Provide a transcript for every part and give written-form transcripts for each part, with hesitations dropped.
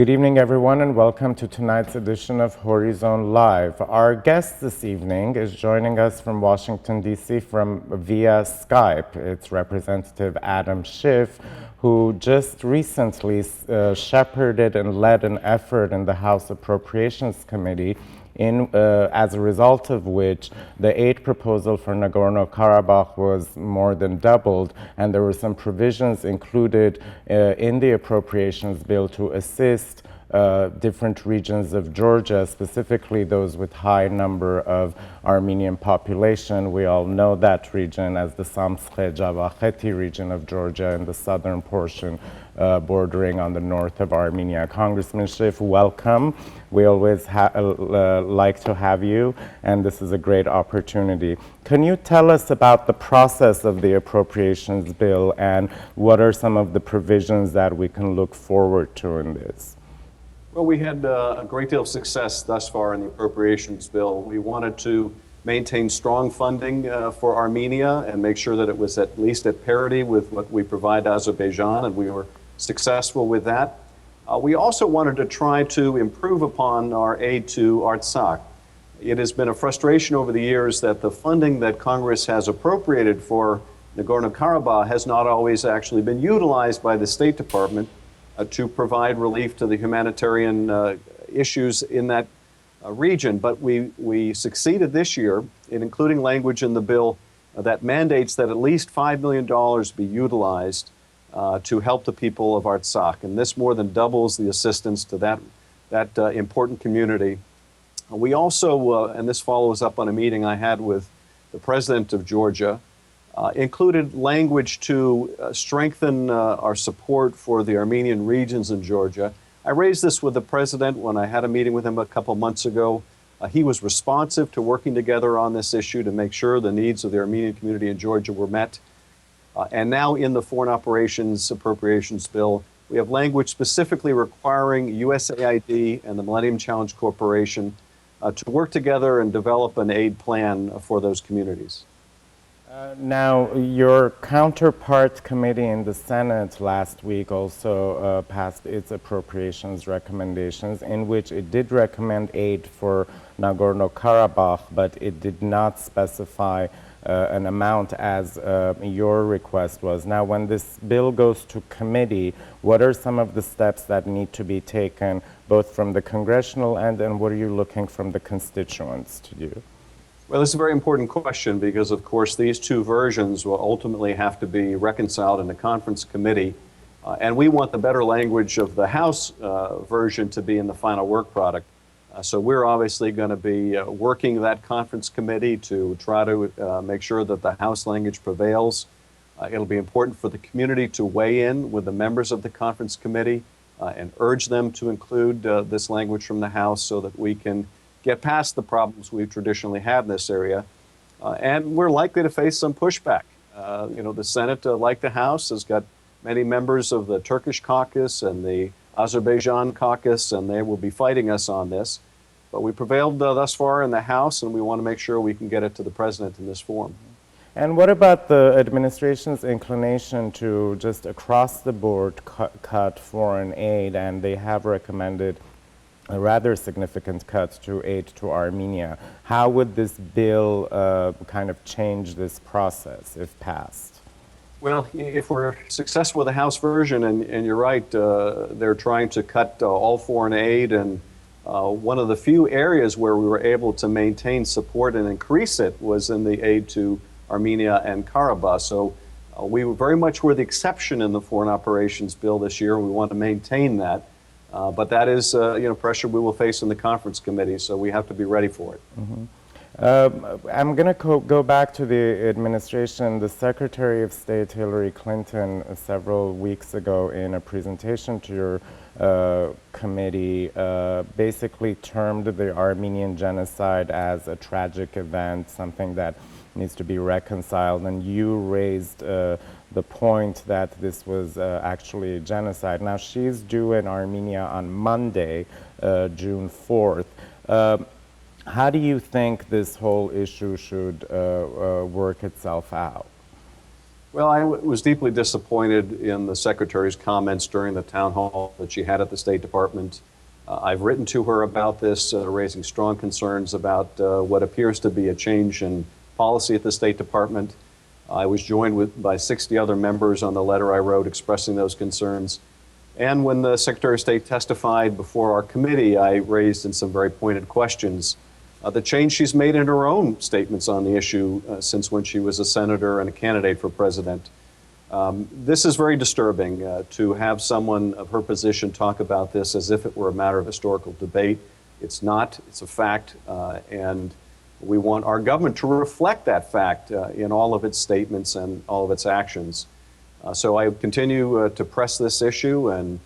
Good evening, everyone, and welcome to tonight's edition of Horizon Live. Our guest this evening is joining us from Washington, D.C. via Skype. It's Representative Adam Schiff, who just recently shepherded and led an effort in the House Appropriations Committee as a result of which the aid proposal for Nagorno-Karabakh was more than doubled, and there were some provisions included in the appropriations bill to assist different regions of Georgia, specifically those with high number of Armenian population. We all know that region as the Javakhkh region of Georgia in the southern portion bordering on the north of Armenia. Congressman Schiff, welcome. We always like to have you, and this is a great opportunity. Can you tell us about the process of the appropriations bill and what are some of the provisions that we can look forward to in this? Well, we had a great deal of success thus far in the appropriations bill. We wanted to maintain strong funding for Armenia and make sure that it was at least at parity with what we provide Azerbaijan, and we were successful with that. We also wanted to try to improve upon our aid to Artsakh. It has been a frustration over the years that the funding that Congress has appropriated for Nagorno-Karabakh has not always actually been utilized by the State Department to provide relief to the humanitarian issues in that region. But we succeeded this year in including language in the bill that mandates that at least $5 million be utilized to help the people of Artsakh. And this more than doubles the assistance to that important community. We also, and this follows up on a meeting I had with the president of Georgia, included language to strengthen our support for the Armenian regions in Georgia. I raised this with the president when I had a meeting with him a couple months ago. He was responsive to working together on this issue to make sure the needs of the Armenian community in Georgia were met. And now in the Foreign Operations Appropriations Bill, we have language specifically requiring USAID and the Millennium Challenge Corporation to work together and develop an aid plan for those communities. Now, your counterpart committee in the Senate last week also passed its appropriations recommendations, in which it did recommend aid for Nagorno-Karabakh, but it did not specify an amount as your request was. Now, when this bill goes to committee, what are some of the steps that need to be taken, both from the congressional end, and what are you looking from the constituents to do? Well, this is a very important question because, of course, these two versions will ultimately have to be reconciled in the conference committee. And we want the better language of the House version to be in the final work product. So we're obviously going to be working that conference committee to try to make sure that the House language prevails. It'll be important for the community to weigh in with the members of the conference committee and urge them to include this language from the House so that we can get past the problems we've traditionally had in this area. And we're likely to face some pushback. The Senate, like the House, has got many members of the Turkish caucus and the Azerbaijan caucus, and they will be fighting us on this. But we prevailed thus far in the House, and we want to make sure we can get it to the president in this form. And what about the administration's inclination to just across the board cut foreign aid, and they have recommended a rather significant cut to aid to Armenia? How would this bill kind of change this process if passed? Well, if we're successful with the House version, and you're right, they're trying to cut all foreign aid, and one of the few areas where we were able to maintain support and increase it was in the aid to Armenia and Karabakh. So we very much were the exception in the Foreign Operations Bill this year, and we want to maintain that. But that is pressure we will face in the conference committee, so we have to be ready for it. Mm-hmm. I'm going to go back to the administration. The Secretary of State Hillary Clinton several weeks ago in a presentation to your committee basically termed the Armenian genocide as a tragic event, something that needs to be reconciled, and you raised the point that this was actually a genocide. Now, she's due in Armenia on Monday, June 4th. How do you think this whole issue should work itself out? Well, I was deeply disappointed in the Secretary's comments during the town hall that she had at the State Department. I've written to her about this, raising strong concerns about what appears to be a change in policy at the State Department. I was joined by 60 other members on the letter I wrote expressing those concerns. And when the Secretary of State testified before our committee, I raised in some very pointed questions the change she's made in her own statements on the issue since when she was a senator and a candidate for president. This is very disturbing to have someone of her position talk about this as if it were a matter of historical debate. It's not, it's a fact, and we want our government to reflect that fact in all of its statements and all of its actions. So I continue to press this issue, and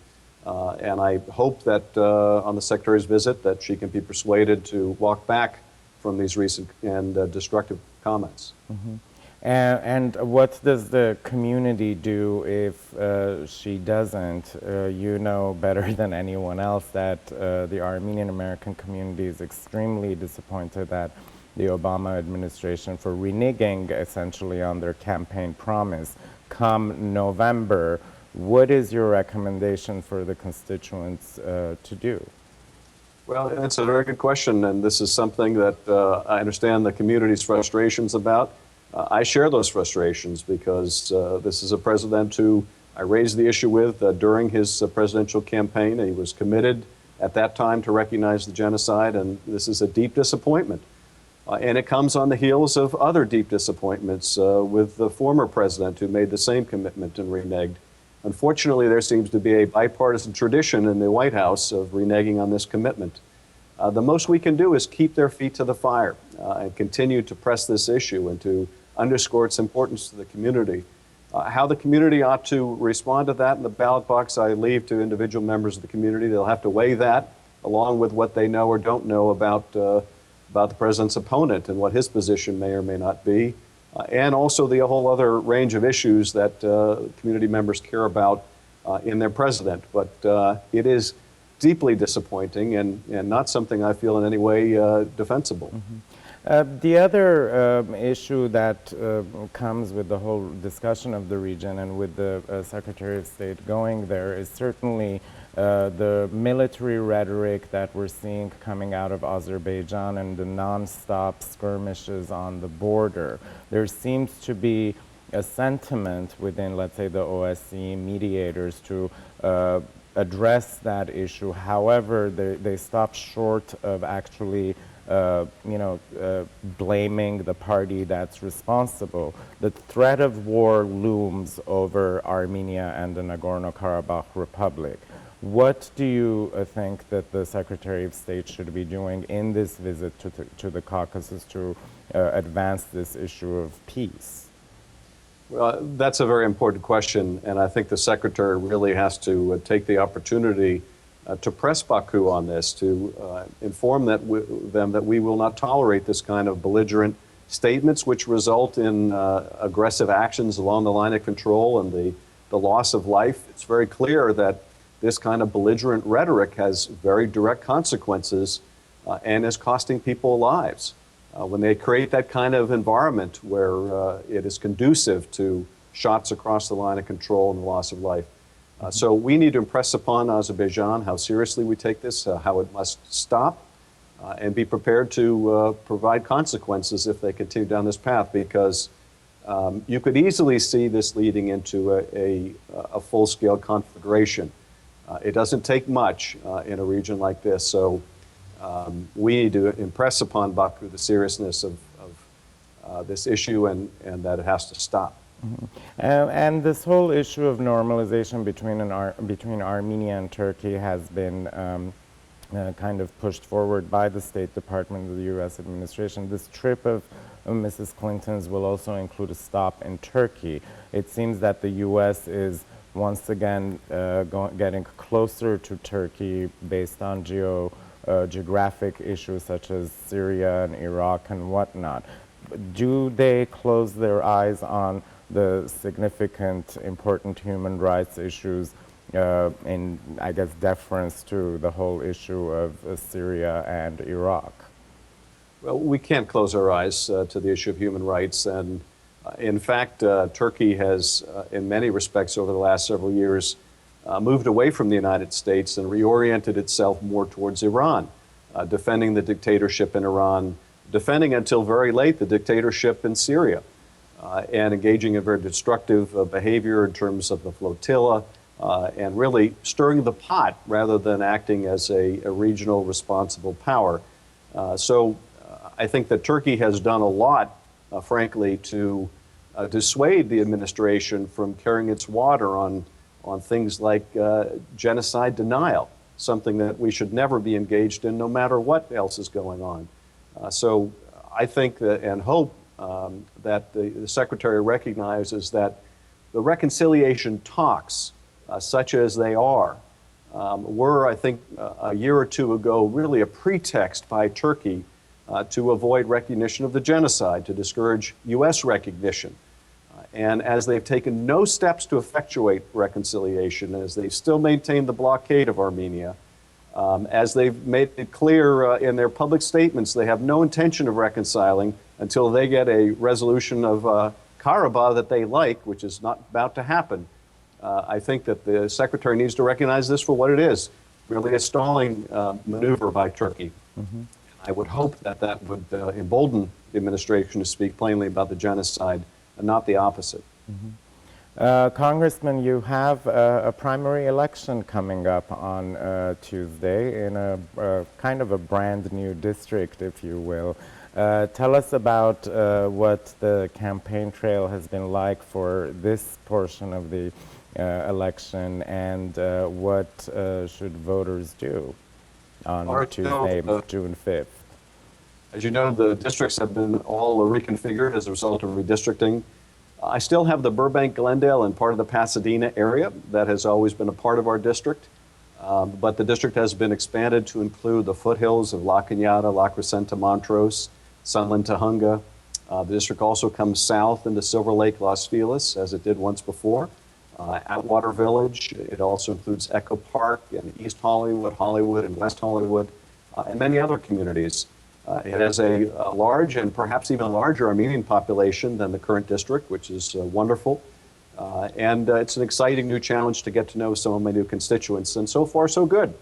I hope that on the Secretary's visit that she can be persuaded to walk back from these recent and destructive comments. Mm-hmm. And what does the community do if she doesn't? You know better than anyone else that the Armenian American community is extremely disappointed that the Obama administration for reneging essentially on their campaign promise come November. What is your recommendation for the constituents to do? Well, that's a very good question, and this is something that I understand the community's frustrations about. I share those frustrations because this is a president who I raised the issue with during his presidential campaign. He was committed at that time to recognize the genocide, and this is a deep disappointment. And it comes on the heels of other deep disappointments with the former president who made the same commitment and reneged. Unfortunately, there seems to be a bipartisan tradition in the White House of reneging on this commitment. The most we can do is keep their feet to the fire and continue to press this issue and to underscore its importance to the community. How the community ought to respond to that in the ballot box, I leave to individual members of the community. They'll have to weigh that along with what they know or don't know about the president's opponent and what his position may or may not be, and also the whole other range of issues that community members care about in their president. But it is deeply disappointing and not something I feel in any way defensible. Mm-hmm. The other issue that comes with the whole discussion of the region and with the Secretary of State going there is certainly the military rhetoric that we're seeing coming out of Azerbaijan and the non-stop skirmishes on the border. There seems to be a sentiment within, let's say, the OSCE mediators to address that issue. However, they stop short of actually blaming the party that's responsible. The threat of war looms over Armenia and the Nagorno-Karabakh Republic. What do you think that the Secretary of State should be doing in this visit to the Caucasus to advance this issue of peace? Well, that's a very important question, and I think the Secretary really has to take the opportunity to press Baku on this, to inform them that we will not tolerate this kind of belligerent statements which result in aggressive actions along the line of control and the loss of life. It's very clear that this kind of belligerent rhetoric has very direct consequences and is costing people lives. When they create that kind of environment where it is conducive to shots across the line of control and the loss of life. So we need to impress upon Azerbaijan how seriously we take this, how it must stop, and be prepared to provide consequences if they continue down this path, because you could easily see this leading into a full-scale conflagration. It doesn't take much in a region like this, so we need to impress upon Baku the seriousness of this issue and that it has to stop. Mm-hmm. And this whole issue of normalization between Armenia and Turkey has been kind of pushed forward by the State Department of the U.S. administration. This trip of Mrs. Clinton's will also include a stop in Turkey. It seems that the U.S. is once again getting closer to Turkey based on geographic issues such as Syria and Iraq and whatnot. Do they close their eyes on the significant, important human rights issues in, I guess, deference to the whole issue of Syria and Iraq? Well, we can't close our eyes to the issue of human rights, and In fact, Turkey has, in many respects over the last several years, moved away from the United States and reoriented itself more towards Iran, defending the dictatorship in Iran, defending until very late the dictatorship in Syria, and engaging in very destructive behavior in terms of the flotilla, and really stirring the pot rather than acting as a regional responsible power. So I think that Turkey has done a lot, frankly, to dissuade the administration from carrying its water on things like genocide denial, something that we should never be engaged in no matter what else is going on. So I think that, and hope that the Secretary recognizes that the reconciliation talks, such as they are, were, I think, a year or two ago, really a pretext by Turkey to avoid recognition of the genocide, to discourage U.S. recognition. And as they've taken no steps to effectuate reconciliation, as they still maintain the blockade of Armenia, as they've made it clear in their public statements, they have no intention of reconciling until they get a resolution of Karabakh that they like, which is not about to happen. I think that the Secretary needs to recognize this for what it is, really a stalling maneuver by Turkey. Mm-hmm. I would hope that that would embolden the administration to speak plainly about the genocide and not the opposite. Mm-hmm. Congressman, you have a primary election coming up on Tuesday in a kind of a brand new district, if you will. Tell us about what the campaign trail has been like for this portion of the election, and what should voters do on Tuesday, June 5th? As you know, the districts have been all reconfigured as a result of redistricting. I still have the Burbank, Glendale, and part of the Pasadena area that has always been a part of our district. But the district has been expanded to include the foothills of La Cañada, La Crescenta, Montrose, Sunland, Tujunga. The district also comes south into Silver Lake, Los Feliz, as it did once before. Atwater Village. It also includes Echo Park and East Hollywood, Hollywood, and West Hollywood, and many other communities. It has a large and perhaps even larger Armenian population than the current district, which is wonderful. And it's an exciting new challenge to get to know some of my new constituents. And so far, so good.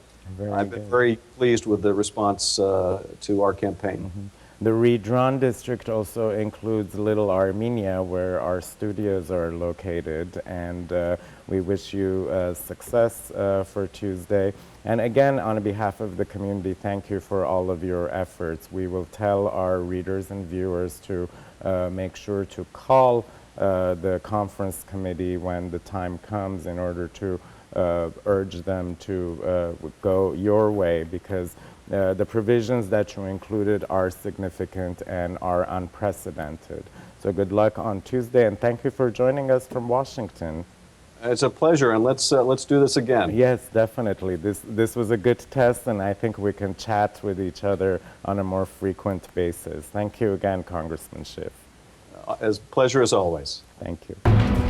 I've been very pleased with the response to our campaign. Mm-hmm. The redrawn district also includes Little Armenia, where our studios are located, and we wish you success for Tuesday. And again, on behalf of the community, thank you for all of your efforts. We will tell our readers and viewers to make sure to call the conference committee when the time comes in order to urge them to go your way, because the provisions that you included are significant and are unprecedented. So good luck on Tuesday, and thank you for joining us from Washington. It's a pleasure, and let's do this again. Yes, definitely. This was a good test, and I think we can chat with each other on a more frequent basis. Thank you again, Congressman Schiff. Pleasure as always. Thank you.